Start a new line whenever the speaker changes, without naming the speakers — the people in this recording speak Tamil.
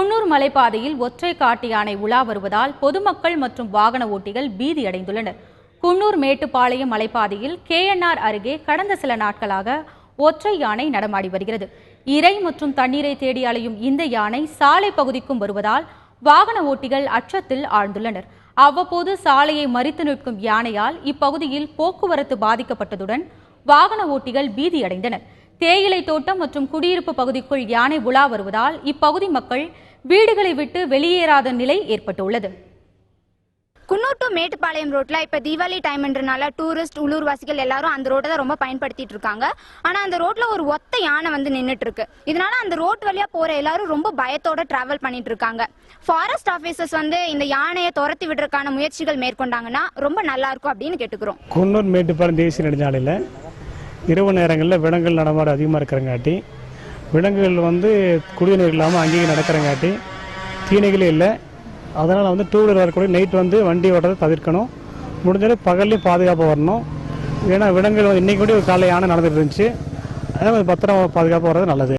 குன்னூர் மலைப்பாதையில் ஒற்றை காட்டு யானை உலா வருவதால் பொதுமக்கள் மற்றும் வாகன ஓட்டிகள் பீதியடைந்துள்ளனர். குன்னூர் மேட்டுப்பாளையம் மலைப்பாதையில் KNR அருகே கடந்த சில நாட்களாக ஒற்றை யானை நடமாடி வருகிறது. இரை மற்றும் தண்ணீரை தேடி அலையும் இந்த யானை சாலை பகுதிக்கும் வருவதால் வாகன ஓட்டிகள் அச்சத்தில் ஆழ்ந்துள்ளனர். அவ்வப்போது சாலையை மறித்து நிற்கும் யானையால் இப்பகுதியில் போக்குவரத்து பாதிக்கப்பட்டதுடன் வாகன ஓட்டிகள் பீதியடைந்தனர். தேயிலை தோட்டம் மற்றும் குடியிருப்பு பகுதிக்குள் யானை உலா வருவதால் இப்பகுதி மக்கள் வீடுகளை விட்டு வெளியேறாத நிலை ஏற்பட்டுள்ளது.
குன்னூர் டு மேட்டுப்பாளையம் ரோட்ல இப்ப தீபாவளி டைம்ன்றனால டூரிஸ்ட் உள்ளூர்வாசிகள் எல்லாரும் அந்த ரோட்டை தான் ரொம்ப பயன்படுத்திட்டு இருக்காங்க. ஆனா அந்த ரோட்ல ஒரு ஒத்த யானை வந்து நின்றுட்டு இருக்கு. இதனால அந்த ரோட் வழியா போற எல்லாரும் ரொம்ப பயத்தோட டிராவல் பண்ணிட்டு இருக்காங்க. ஃபாரஸ்ட் ஆபீசர்ஸ் வந்து இந்த யானையை துரத்தி விடுறதுக்கான முயற்சிகள் மேற்கொண்டாங்கன்னா ரொம்ப நல்லா இருக்கும் அப்படின்னு கேட்டுக்கிறோம்.
குன்னூர் மேட்டுப்பாளையம் தேசிய நெடுஞ்சாலையில் இரவு நேரங்களில் விலங்குகள் நடமாடு அதிகமாக இருக்கிறங்காட்டி விலங்குகள் வந்து குடிநீர் இல்லாமல் அங்கேயும் நடக்கிறங்காட்டி தீனைகளே இல்லை. அதனால் வந்து டூ வீலர் வரக்கூடிய நைட் வந்து வண்டி ஓட்டுறதை தவிர்க்கணும். முடிஞ்சாலும் பகல்லையும் பாதுகாப்பாக வரணும். ஏன்னா விலங்குகள் இன்றைக்கி கூட ஒரு காலை யானை நடந்துட்டு இருந்துச்சு. அதே மாதிரி பத்திரம் பாதுகாப்பாக வர்றது நல்லது.